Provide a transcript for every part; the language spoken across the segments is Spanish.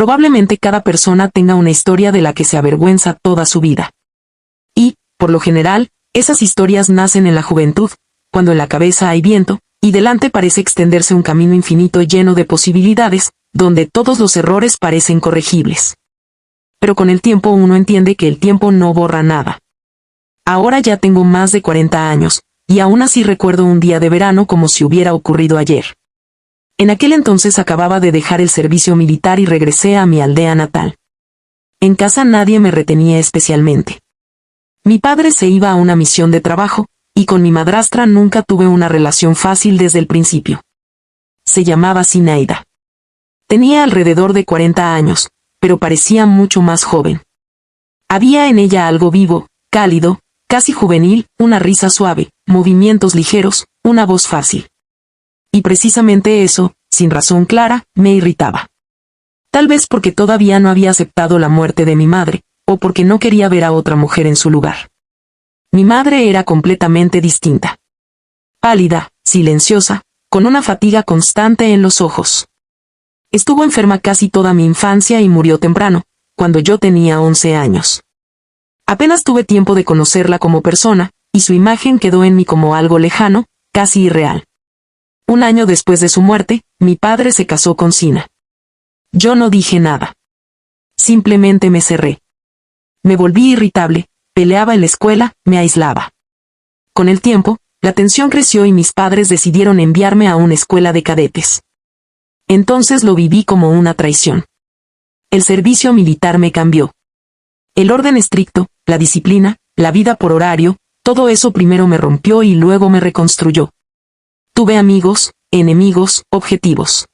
Probablemente cada persona tenga una historia de la que se avergüenza toda su vida. Y, por lo general, esas historias nacen en la juventud, cuando en la cabeza hay viento, y delante parece extenderse un camino infinito lleno de posibilidades, donde todos los errores parecen corregibles. Pero con el tiempo uno entiende que el tiempo no borra nada. Ahora ya tengo más de 40 años, y aún así recuerdo un día de verano como si hubiera ocurrido ayer. En aquel entonces acababa de dejar el servicio militar y regresé a mi aldea natal. En casa nadie me retenía especialmente. Mi padre se iba a una misión de trabajo, y con mi madrastra nunca tuve una relación fácil desde el principio. Se llamaba Zinaida. Tenía alrededor de 40 años, pero parecía mucho más joven. Había en ella algo vivo, cálido, casi juvenil, una risa suave, movimientos ligeros, una voz fácil. Y precisamente eso, sin razón clara, me irritaba. Tal vez porque todavía no había aceptado la muerte de mi madre, o porque no quería ver a otra mujer en su lugar. Mi madre era completamente distinta. Pálida, silenciosa, con una fatiga constante en los ojos. Estuvo enferma casi toda mi infancia y murió temprano, cuando yo tenía 11 años. Apenas tuve tiempo de conocerla como persona, y su imagen quedó en mí como algo lejano, casi irreal. Un año después de su muerte, mi padre se casó con Zina. Yo no dije nada. Simplemente me cerré. Me volví irritable, peleaba en la escuela, me aislaba. Con el tiempo, la tensión creció y mis padres decidieron enviarme a una escuela de cadetes. Entonces lo viví como una traición. El servicio militar me cambió. El orden estricto, la disciplina, la vida por horario, todo eso primero me rompió y luego me reconstruyó. Tuve amigos, enemigos, objetivos.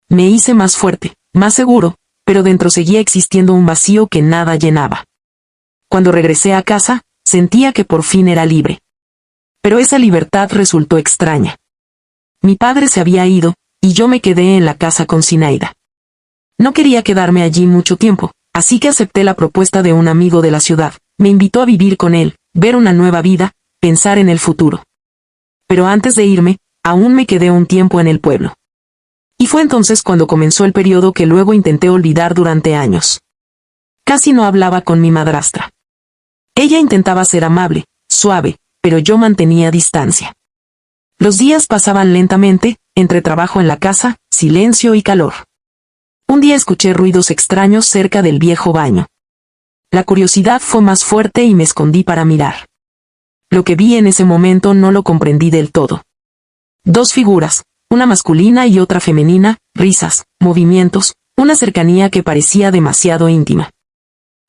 Me hice más fuerte, más seguro, pero dentro seguía existiendo un vacío que nada llenaba. Cuando regresé a casa, sentía que por fin era libre. Pero esa libertad resultó extraña. Mi padre se había ido, y yo me quedé en la casa con Zinaida. No quería quedarme allí mucho tiempo, así que acepté la propuesta de un amigo de la ciudad. Me invitó a vivir con él, ver una nueva vida, pensar en el futuro. Pero antes de irme, aún me quedé un tiempo en el pueblo. Y fue entonces cuando comenzó el periodo que luego intenté olvidar durante años. Casi no hablaba con mi madrastra. Ella intentaba ser amable, suave, pero yo mantenía distancia. Los días pasaban lentamente, entre trabajo en la casa, silencio y calor. Un día escuché ruidos extraños cerca del viejo baño. La curiosidad fue más fuerte y me escondí para mirar. Lo que vi en ese momento no lo comprendí del todo. Dos figuras, una masculina y otra femenina, risas, movimientos, una cercanía que parecía demasiado íntima.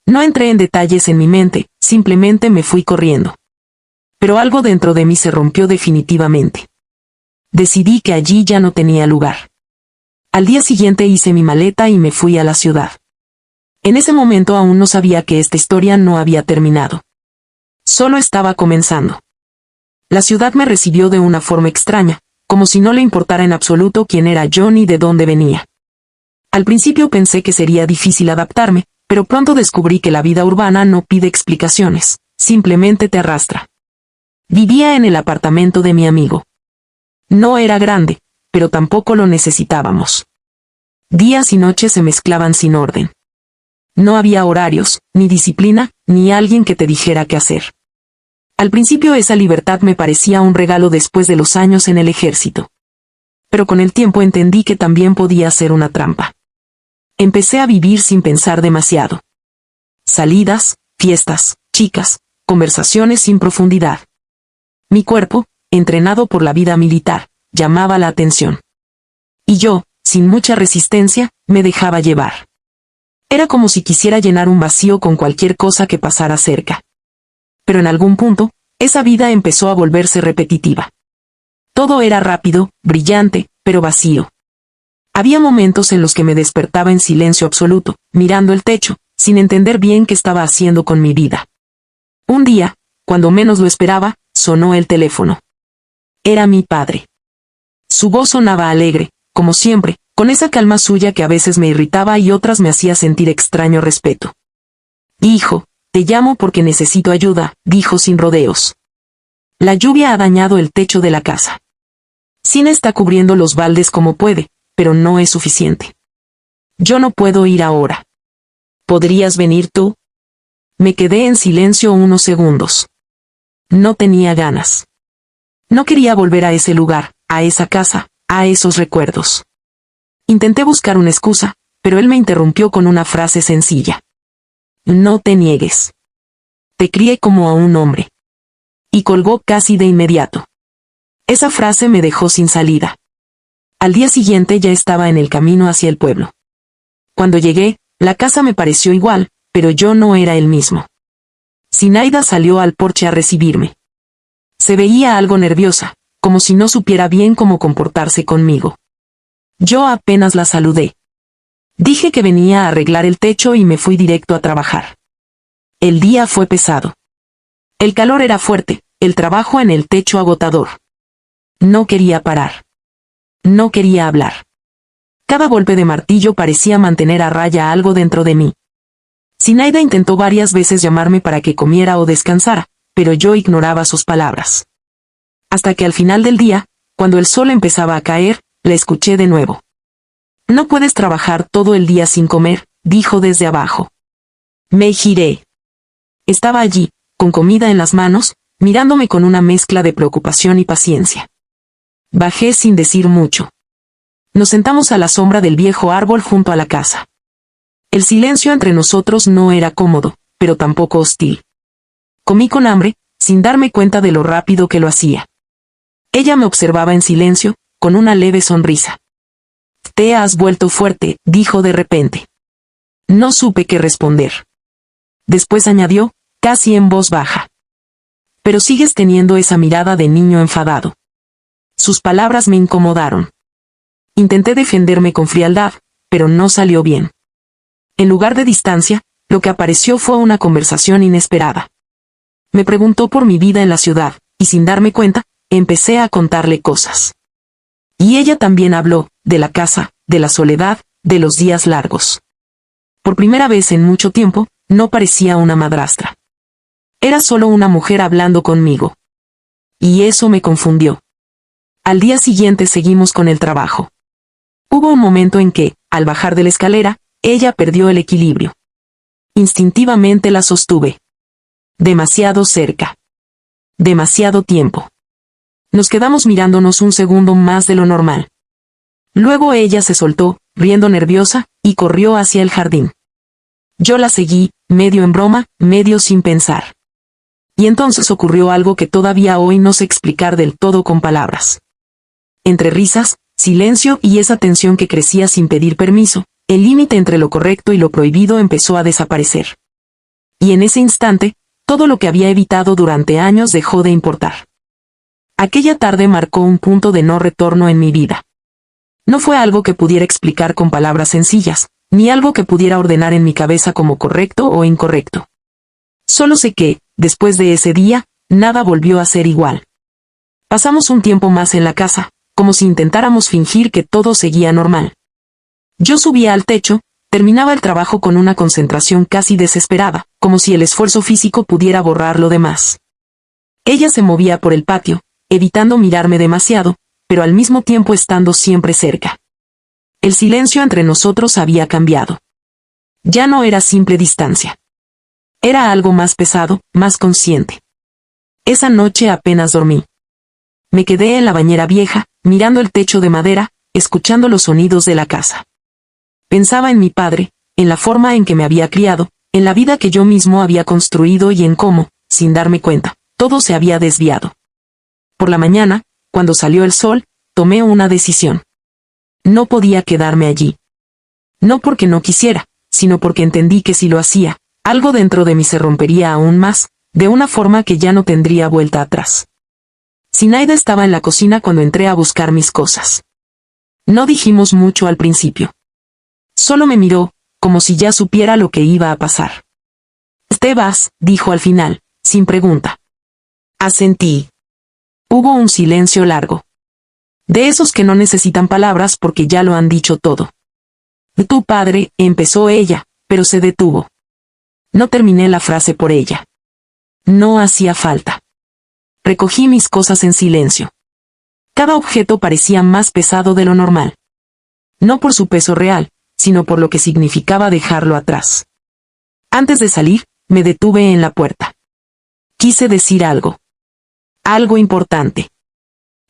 No entré en detalles en mi mente, simplemente me fui corriendo. Pero algo dentro de mí se rompió definitivamente. Decidí que allí ya no tenía lugar. Al día siguiente hice mi maleta y me fui a la ciudad. En ese momento aún no sabía que esta historia no había terminado. Solo estaba comenzando. La ciudad me recibió de una forma extraña, como si no le importara en absoluto quién era yo ni de dónde venía. Al principio pensé que sería difícil adaptarme, pero pronto descubrí que la vida urbana no pide explicaciones, simplemente te arrastra. Vivía en el apartamento de mi amigo. No era grande, pero tampoco lo necesitábamos. Días y noches se mezclaban sin orden. No había horarios, ni disciplina, ni alguien que te dijera qué hacer. Al principio esa libertad me parecía un regalo después de los años en el ejército. Pero con el tiempo entendí que también podía ser una trampa. Empecé a vivir sin pensar demasiado. Salidas, fiestas, chicas, conversaciones sin profundidad. Mi cuerpo, entrenado por la vida militar, llamaba la atención. Y yo, sin mucha resistencia, me dejaba llevar. Era como si quisiera llenar un vacío con cualquier cosa que pasara cerca. Pero en algún punto, esa vida empezó a volverse repetitiva. Todo era rápido, brillante, pero vacío. Había momentos en los que me despertaba en silencio absoluto, mirando el techo, sin entender bien qué estaba haciendo con mi vida. Un día, cuando menos lo esperaba, sonó el teléfono. Era mi padre. Su voz sonaba alegre, como siempre, con esa calma suya que a veces me irritaba y otras me hacía sentir extraño respeto. Hijo, te llamo porque necesito ayuda, dijo sin rodeos. La lluvia ha dañado el techo de la casa. Zina está cubriendo los baldes como puede, pero no es suficiente. Yo no puedo ir ahora. ¿Podrías venir tú? Me quedé en silencio unos segundos. No tenía ganas. No quería volver a ese lugar, a esa casa, a esos recuerdos. Intenté buscar una excusa, pero él me interrumpió con una frase sencilla. No te niegues. Te crié como a un hombre. Y colgó casi de inmediato. Esa frase me dejó sin salida. Al día siguiente ya estaba en el camino hacia el pueblo. Cuando llegué, la casa me pareció igual, pero yo no era el mismo. Zinaida salió al porche a recibirme. Se veía algo nerviosa, como si no supiera bien cómo comportarse conmigo. Yo apenas la saludé. Dije que venía a arreglar el techo y me fui directo a trabajar. El día fue pesado. El calor era fuerte, el trabajo en el techo agotador. No quería parar. No quería hablar. Cada golpe de martillo parecía mantener a raya algo dentro de mí. Zinaida intentó varias veces llamarme para que comiera o descansara, pero yo ignoraba sus palabras. Hasta que al final del día, cuando el sol empezaba a caer, la escuché de nuevo. No puedes trabajar todo el día sin comer, dijo desde abajo. Me giré. Estaba allí, con comida en las manos, mirándome con una mezcla de preocupación y paciencia. Bajé sin decir mucho. Nos sentamos a la sombra del viejo árbol junto a la casa. El silencio entre nosotros no era cómodo, pero tampoco hostil. Comí con hambre, sin darme cuenta de lo rápido que lo hacía. Ella me observaba en silencio, con una leve sonrisa. Te has vuelto fuerte, dijo de repente. No supe qué responder. Después añadió, casi en voz baja. Pero sigues teniendo esa mirada de niño enfadado. Sus palabras me incomodaron. Intenté defenderme con frialdad, pero no salió bien. En lugar de distancia, lo que apareció fue una conversación inesperada. Me preguntó por mi vida en la ciudad, y sin darme cuenta, empecé a contarle cosas. Y ella también habló, de la casa, de la soledad, de los días largos. Por primera vez en mucho tiempo, no parecía una madrastra. Era solo una mujer hablando conmigo. Y eso me confundió. Al día siguiente seguimos con el trabajo. Hubo un momento en que, al bajar de la escalera, ella perdió el equilibrio. Instintivamente la sostuve. Demasiado cerca. Demasiado tiempo. Nos quedamos mirándonos un segundo más de lo normal. Luego ella se soltó, riendo nerviosa, y corrió hacia el jardín. Yo la seguí, medio en broma, medio sin pensar. Y entonces ocurrió algo que todavía hoy no sé explicar del todo con palabras. Entre risas, silencio y esa tensión que crecía sin pedir permiso, el límite entre lo correcto y lo prohibido empezó a desaparecer. Y en ese instante, todo lo que había evitado durante años dejó de importar. Aquella tarde marcó un punto de no retorno en mi vida. No fue algo que pudiera explicar con palabras sencillas, ni algo que pudiera ordenar en mi cabeza como correcto o incorrecto. Solo sé que, después de ese día, nada volvió a ser igual. Pasamos un tiempo más en la casa, como si intentáramos fingir que todo seguía normal. Yo subía al techo, terminaba el trabajo con una concentración casi desesperada, como si el esfuerzo físico pudiera borrar lo demás. Ella se movía por el patio, evitando mirarme demasiado, pero al mismo tiempo estando siempre cerca. El silencio entre nosotros había cambiado. Ya no era simple distancia. Era algo más pesado, más consciente. Esa noche apenas dormí. Me quedé en la bañera vieja, mirando el techo de madera, escuchando los sonidos de la casa. Pensaba en mi padre, en la forma en que me había criado, en la vida que yo mismo había construido y en cómo, sin darme cuenta, todo se había desviado. Por la mañana, cuando salió el sol, tomé una decisión. No podía quedarme allí. No porque no quisiera, sino porque entendí que si lo hacía, algo dentro de mí se rompería aún más, de una forma que ya no tendría vuelta atrás. Zinaida estaba en la cocina cuando entré a buscar mis cosas. No dijimos mucho al principio. Solo me miró, como si ya supiera lo que iba a pasar. «Te vas», dijo al final, sin pregunta. Asentí. Hubo un silencio largo. De esos que no necesitan palabras porque ya lo han dicho todo. «Tu padre», empezó ella, pero se detuvo. No terminé la frase por ella. No hacía falta. Recogí mis cosas en silencio. Cada objeto parecía más pesado de lo normal. No por su peso real, sino por lo que significaba dejarlo atrás. Antes de salir, me detuve en la puerta. Quise decir algo. Algo importante.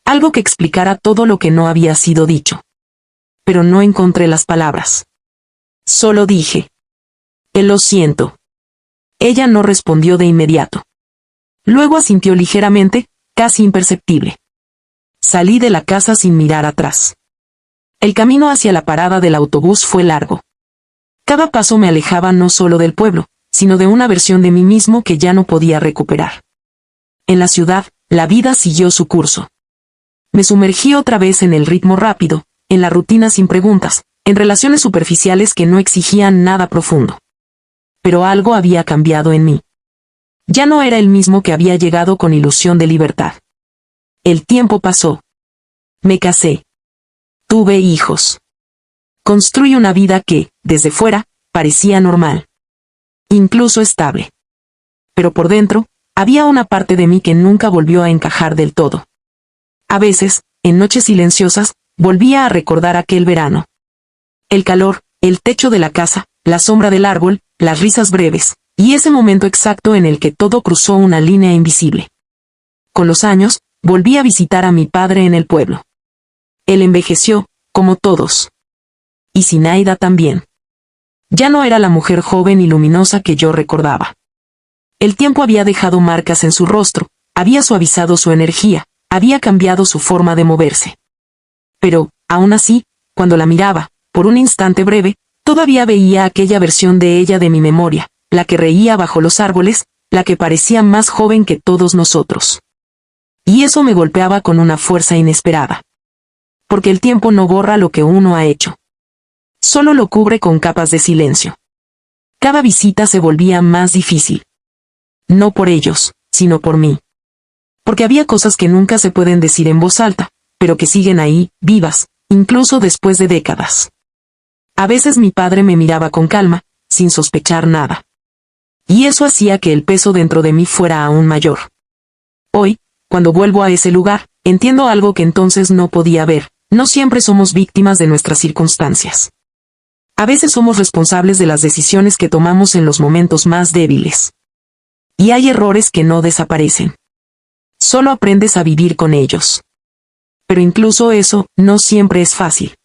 Algo que explicara todo lo que no había sido dicho. Pero no encontré las palabras. Solo dije: lo siento. Ella no respondió de inmediato. Luego asintió ligeramente, casi imperceptible. Salí de la casa sin mirar atrás. El camino hacia la parada del autobús fue largo. Cada paso me alejaba no solo del pueblo, sino de una versión de mí mismo que ya no podía recuperar. En la ciudad, la vida siguió su curso. Me sumergí otra vez en el ritmo rápido, en la rutina sin preguntas, en relaciones superficiales que no exigían nada profundo. Pero algo había cambiado en mí. Ya no era el mismo que había llegado con ilusión de libertad. El tiempo pasó. Me casé. Tuve hijos. Construí una vida que, desde fuera, parecía normal. Incluso estable. Pero por dentro, había una parte de mí que nunca volvió a encajar del todo. A veces, en noches silenciosas, volvía a recordar aquel verano. El calor, el techo de la casa, la sombra del árbol, las risas breves, y ese momento exacto en el que todo cruzó una línea invisible. Con los años, volví a visitar a mi padre en el pueblo. Él envejeció, como todos. Y Zinaida también. Ya no era la mujer joven y luminosa que yo recordaba. El tiempo había dejado marcas en su rostro, había suavizado su energía, había cambiado su forma de moverse. Pero, aún así, cuando la miraba, por un instante breve, todavía veía aquella versión de ella de mi memoria, la que reía bajo los árboles, la que parecía más joven que todos nosotros. Y eso me golpeaba con una fuerza inesperada. Porque el tiempo no borra lo que uno ha hecho. Solo lo cubre con capas de silencio. Cada visita se volvía más difícil. No por ellos, sino por mí. Porque había cosas que nunca se pueden decir en voz alta, pero que siguen ahí, vivas, incluso después de décadas. A veces mi padre me miraba con calma, sin sospechar nada. Y eso hacía que el peso dentro de mí fuera aún mayor. Hoy, cuando vuelvo a ese lugar, entiendo algo que entonces no podía ver: no siempre somos víctimas de nuestras circunstancias. A veces somos responsables de las decisiones que tomamos en los momentos más débiles. Y hay errores que no desaparecen. Solo aprendes a vivir con ellos. Pero incluso eso, no siempre es fácil.